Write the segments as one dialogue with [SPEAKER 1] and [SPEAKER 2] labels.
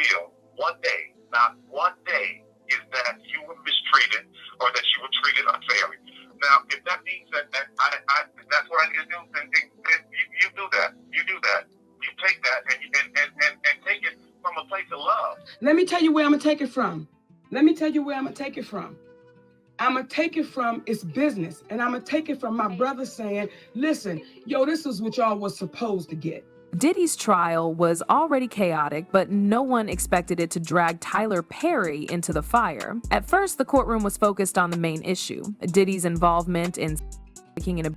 [SPEAKER 1] feel one day, not one day, is that you were mistreated or that you were treated unfairly. Now, if that means that that's what I need to do, then you do that. You do that. You take that and take it from a place of love.
[SPEAKER 2] Let me tell you where I'm going to take it from. I'm going to take it from it's business. And I'm going to take it from my brother saying, listen, yo, this is what y'all was supposed to get.
[SPEAKER 3] Diddy's trial was already chaotic, but no one expected it to drag Tyler Perry into the fire. At first, the courtroom was focused on the main issue, Diddy's involvement in making an.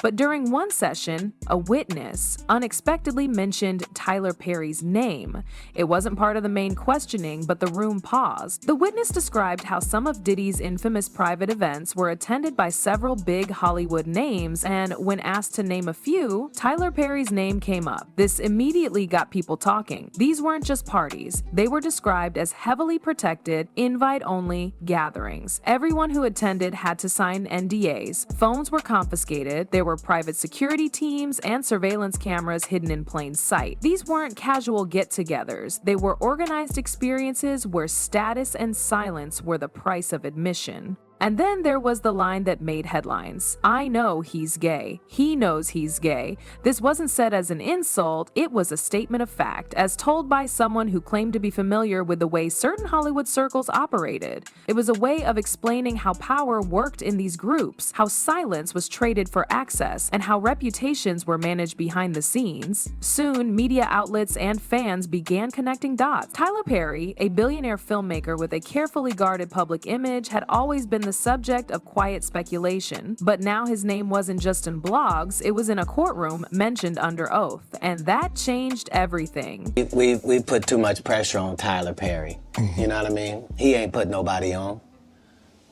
[SPEAKER 3] But during one session, a witness unexpectedly mentioned Tyler Perry's name. It wasn't part of the main questioning, but the room paused. The witness described how some of Diddy's infamous private events were attended by several big Hollywood names, and when asked to name a few, Tyler Perry's name came up. This immediately got people talking. These weren't just parties. They were described as heavily protected, invite-only gatherings. Everyone who attended had to sign NDAs. Phones were confiscated. There were private security teams and surveillance cameras hidden in plain sight. These weren't casual get-togethers. They were organized experiences where status and silence were the price of admission. And then there was the line that made headlines. I know he's gay. He knows he's gay. This wasn't said as an insult, it was a statement of fact, as told by someone who claimed to be familiar with the way certain Hollywood circles operated. It was a way of explaining how power worked in these groups, how silence was traded for access, and how reputations were managed behind the scenes. Soon, media outlets and fans began connecting dots. Tyler Perry, a billionaire filmmaker with a carefully guarded public image, had always been the subject of quiet speculation, but now his name wasn't just in blogs, it was in a courtroom mentioned under oath, and that changed everything.
[SPEAKER 4] We put too much pressure on Tyler Perry, you know what I mean? He ain't put nobody on.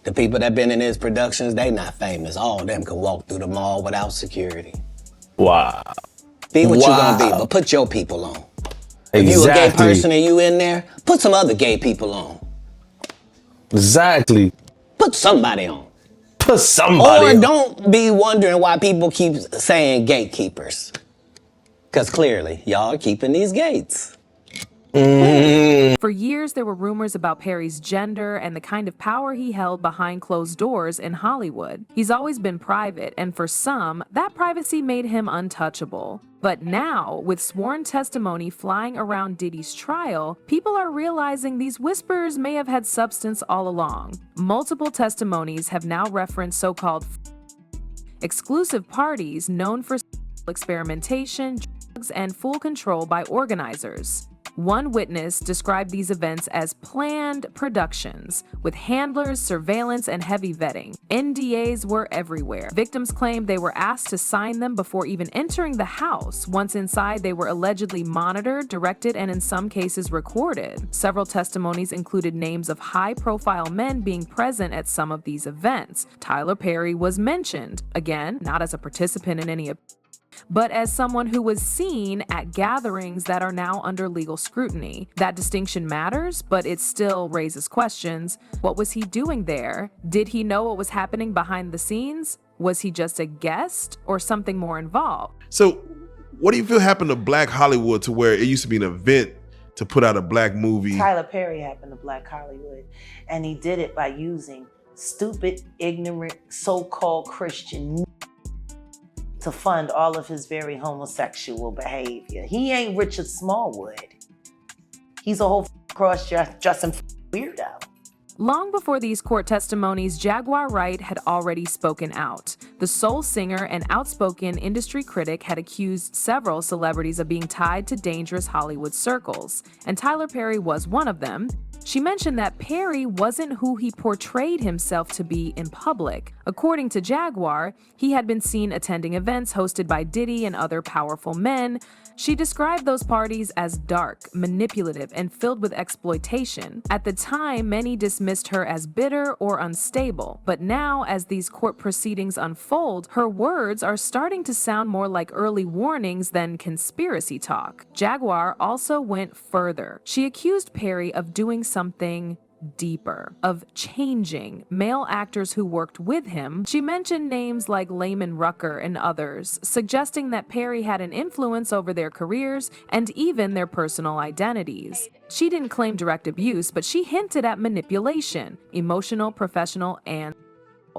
[SPEAKER 4] The people that been in his productions, they not famous. All of them can walk through the mall without security.
[SPEAKER 5] Wow.
[SPEAKER 4] Be what you gonna be, but put your people on.
[SPEAKER 5] Exactly.
[SPEAKER 4] If you a gay person and you in there, put some other gay people on.
[SPEAKER 5] Exactly.
[SPEAKER 4] Put somebody on.
[SPEAKER 5] Put somebody on.
[SPEAKER 4] Or don't be wondering why people keep saying gatekeepers. Because clearly, y'all are keeping these gates.
[SPEAKER 3] For years, there were rumors about Perry's gender and the kind of power he held behind closed doors in Hollywood. He's always been private, and for some, that privacy made him untouchable. But now, with sworn testimony flying around Diddy's trial, people are realizing these whispers may have had substance all along. Multiple testimonies have now referenced so-called exclusive parties known for experimentation, drugs, and full control by organizers. One witness described these events as planned productions, with handlers, surveillance, and heavy vetting. NDAs were everywhere. Victims claimed they were asked to sign them before even entering the house. Once inside, they were allegedly monitored, directed, and in some cases recorded. Several testimonies included names of high-profile men being present at some of these events. Tyler Perry was mentioned, again, not as a participant in any but as someone who was seen at gatherings that are now under legal scrutiny. That distinction matters, but it still raises questions. What was he doing there? Did he know what was happening behind the scenes? Was he just a guest or something more involved?
[SPEAKER 6] So what do you feel happened to Black Hollywood to where it used to be an event to put out a black movie?
[SPEAKER 7] Tyler Perry happened to Black Hollywood, and he did it by using stupid, ignorant, so-called Christian to fund all of his very homosexual behavior. He ain't Richard Smallwood. He's a whole cross-dressing weirdo.
[SPEAKER 3] Long before these court testimonies, Jaguar Wright had already spoken out. The soul singer and outspoken industry critic had accused several celebrities of being tied to dangerous Hollywood circles, and Tyler Perry was one of them. She mentioned that Perry wasn't who he portrayed himself to be in public. According to Jaguar, he had been seen attending events hosted by Diddy and other powerful men. She described those parties as dark, manipulative, and filled with exploitation. At the time, many dismissed her as bitter or unstable, but now, as these court proceedings unfold, her words are starting to sound more like early warnings than conspiracy talk. Jaguar also went further. She accused Perry of doing something deeper, of changing male actors who worked with him. She mentioned names like Layman Rucker and others, suggesting that Perry had an influence over their careers and even their personal identities. She didn't claim direct abuse, but she hinted at manipulation, emotional, professional, and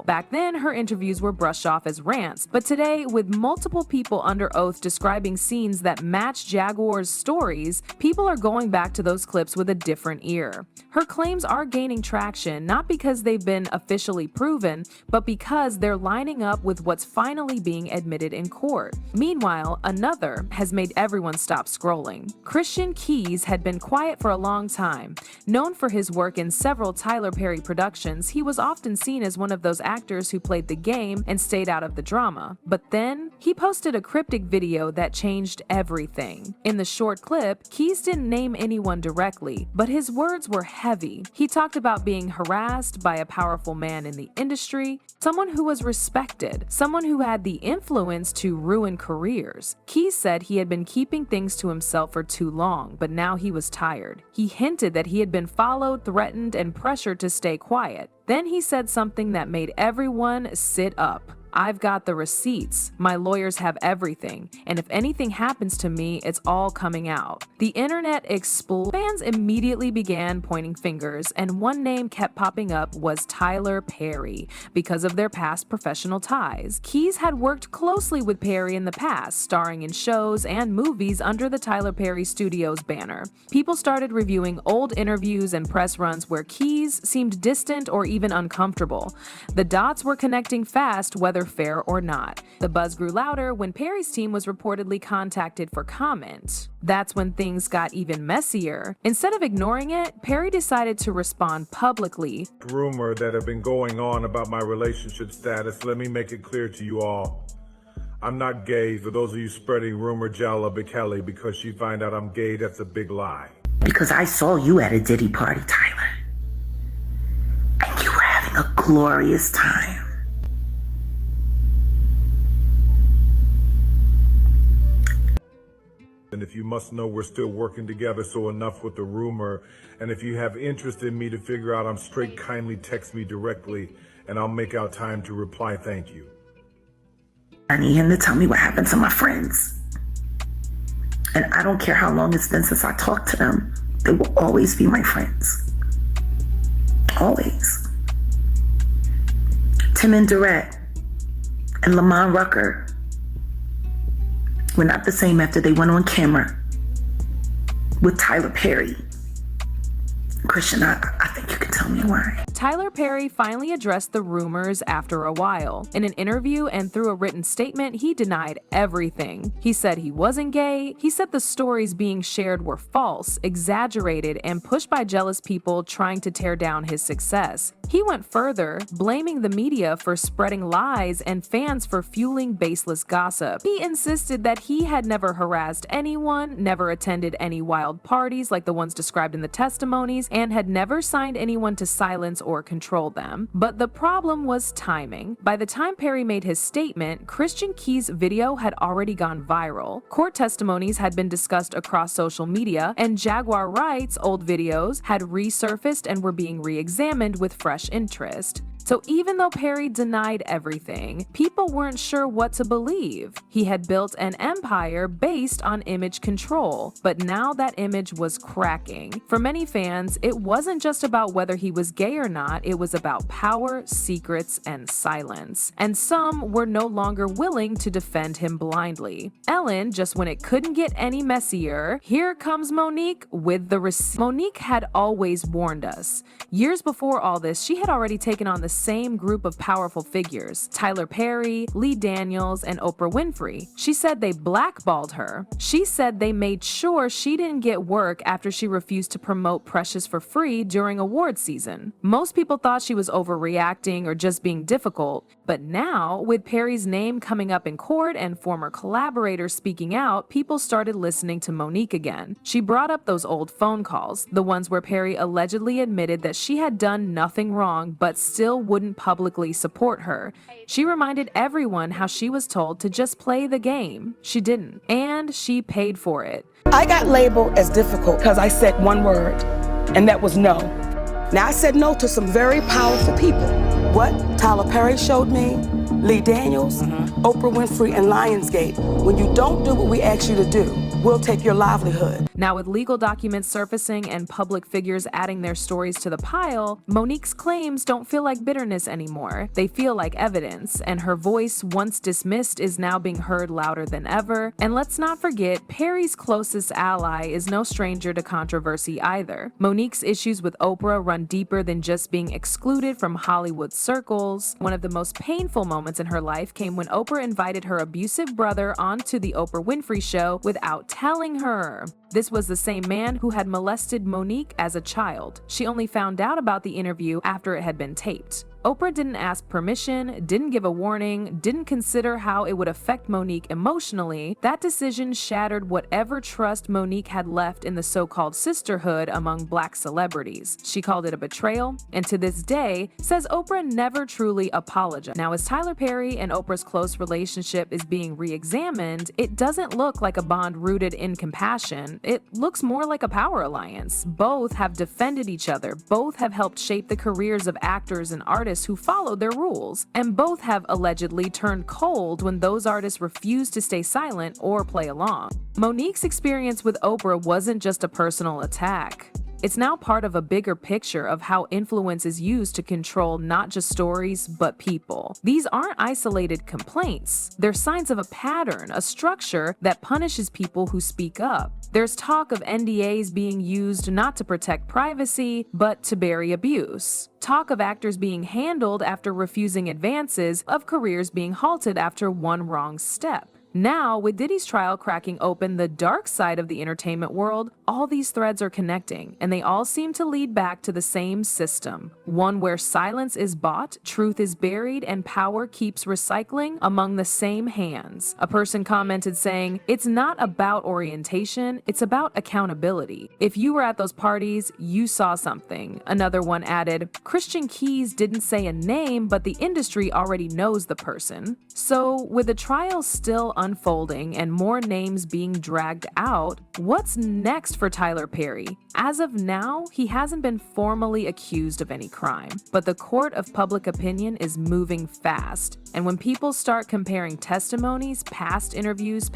[SPEAKER 3] back then, her interviews were brushed off as rants, but today, with multiple people under oath describing scenes that match Jaguar's stories, people are going back to those clips with a different ear. Her claims are gaining traction, not because they've been officially proven, but because they're lining up with what's finally being admitted in court. Meanwhile, another has made everyone stop scrolling. Christian Keys had been quiet for a long time. Known for his work in several Tyler Perry productions, he was often seen as one of those actors who played the game and stayed out of the drama. But then, he posted a cryptic video that changed everything. In the short clip, Keys didn't name anyone directly, but his words were heavy. He talked about being harassed by a powerful man in the industry, someone who was respected, someone who had the influence to ruin careers. Keys said he had been keeping things to himself for too long, but now he was tired. He hinted that he had been followed, threatened, and pressured to stay quiet. Then he said something that made everyone sit up. I've got the receipts. My lawyers have everything. And if anything happens to me, it's all coming out. The internet exploded. Fans immediately began pointing fingers, and one name kept popping up was Tyler Perry because of their past professional ties. Keys had worked closely with Perry in the past, starring in shows and movies under the Tyler Perry Studios banner. People started reviewing old interviews and press runs where Keys seemed distant or even uncomfortable. The dots were connecting fast, whether fair or not. The buzz grew louder when Perry's team was reportedly contacted for comment. That's when things got even messier. Instead of ignoring it, Perry decided to respond publicly.
[SPEAKER 8] Rumor that have been going on about my relationship status, let me make it clear to you all. I'm not gay. For those of you spreading rumor Jalla Kelly because you find out I'm gay, that's a big lie.
[SPEAKER 9] Because I saw you at a Diddy party, Tyler. And you were having a glorious time.
[SPEAKER 8] And if you must know, we're still working together, so enough with the rumor. And if you have interest in me to figure out I'm straight, kindly text me directly, and I'll make out time to reply thank you.
[SPEAKER 9] I need him to tell me what happened to my friends. And I don't care how long it's been since I talked to them. They will always be my friends. Always. Tim and Durrett and Lamont Rucker were not the same after they went on camera with Tyler Perry. Christian, I think you can tell me why.
[SPEAKER 3] Tyler Perry finally addressed the rumors after a while. In an interview and through a written statement, he denied everything. He said he wasn't gay. He said the stories being shared were false, exaggerated, and pushed by jealous people trying to tear down his success. He went further, blaming the media for spreading lies and fans for fueling baseless gossip. He insisted that he had never harassed anyone, never attended any wild parties like the ones described in the testimonies, and had never signed anyone to silence or control them. But the problem was timing. By the time Perry made his statement, Christian Keys' video had already gone viral. Court testimonies had been discussed across social media, and Jaguar Wright's old videos had resurfaced and were being re-examined with fresh interest. So even though Perry denied everything, people weren't sure what to believe. He had built an empire based on image control, but now that image was cracking. For many fans, it wasn't just about whether he was gay or not, it was about power, secrets, and silence. And some were no longer willing to defend him blindly. Ellen, just when it couldn't get any messier, here comes Monique with the receipt. Monique had always warned us. Years before all this, she had already taken on the same group of powerful figures, Tyler Perry, Lee Daniels, and Oprah Winfrey. She said they blackballed her. She said they made sure she didn't get work after she refused to promote Precious for free during award season. Most people thought she was overreacting or just being difficult, but now, with Perry's name coming up in court and former collaborators speaking out, people started listening to Monique again. She brought up those old phone calls, the ones where Perry allegedly admitted that she had done nothing wrong but still wouldn't publicly support her. She reminded everyone how she was told to just play the game. She didn't, and she paid for it.
[SPEAKER 2] I got labeled as difficult because I said one word, and that was no. Now, I said no to some very powerful people. What Tyler Perry showed me, Lee Daniels, Oprah Winfrey, and Lionsgate. When you don't do what we ask you to do, we'll take your livelihood.
[SPEAKER 3] Now, with legal documents surfacing and public figures adding their stories to the pile, Monique's claims don't feel like bitterness anymore. They feel like evidence, and her voice, once dismissed, is now being heard louder than ever. And let's not forget, Perry's closest ally is no stranger to controversy either. Monique's issues with Oprah run deeper than just being excluded from Hollywood circles. One of the most painful moments in her life came when Oprah invited her abusive brother onto the Oprah Winfrey Show without telling her. This was the same man who had molested Monique as a child. She only found out about the interview after it had been taped. Oprah didn't ask permission, didn't give a warning, didn't consider how it would affect Monique emotionally. That decision shattered whatever trust Monique had left in the so-called sisterhood among Black celebrities. She called it a betrayal, and to this day, says Oprah never truly apologized. Now, as Tyler Perry and Oprah's close relationship is being re-examined, it doesn't look like a bond rooted in compassion. It looks more like a power alliance. Both have defended each other. Both have helped shape the careers of actors and artists who followed their rules, and both have allegedly turned cold when those artists refused to stay silent or play along. Monique's experience with Oprah wasn't just a personal attack. It's now part of a bigger picture of how influence is used to control not just stories, but people. These aren't isolated complaints. They're signs of a pattern, a structure that punishes people who speak up. There's talk of NDAs being used not to protect privacy, but to bury abuse. Talk of actors being handled after refusing advances, of careers being halted after one wrong step. Now, with Diddy's trial cracking open the dark side of the entertainment world, all these threads are connecting, and they all seem to lead back to the same system. One where silence is bought, truth is buried, and power keeps recycling among the same hands. A person commented saying, "It's not about orientation, it's about accountability. If you were at those parties, you saw something." Another one added, "Christian Keys didn't say a name, but the industry already knows the person." So, with the trial still unfolding and more names being dragged out, what's next for Tyler Perry? As of now, he hasn't been formally accused of any crime, but the court of public opinion is moving fast. And when people start comparing testimonies, past interviews,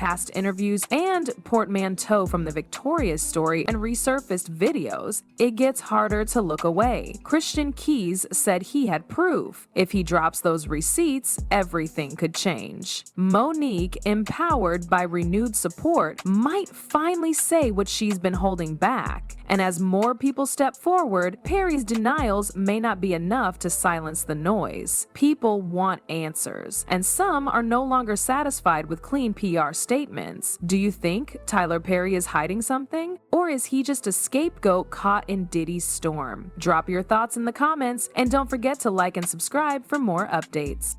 [SPEAKER 3] and portmanteau from the Victoria's story and resurfaced videos, it gets harder to look away. Christian Keys said he had proof. If he drops those receipts, everything could change. Monique, empowered by renewed support, might finally say what she's been holding back. And as more people step forward, Perry's denials may not be enough to silence the noise. People want answers, and some are no longer satisfied with clean PR statements. Do you think Tyler Perry is hiding something? Or is he just a scapegoat caught in Diddy's storm? Drop your thoughts in the comments, and don't forget to like and subscribe for more updates.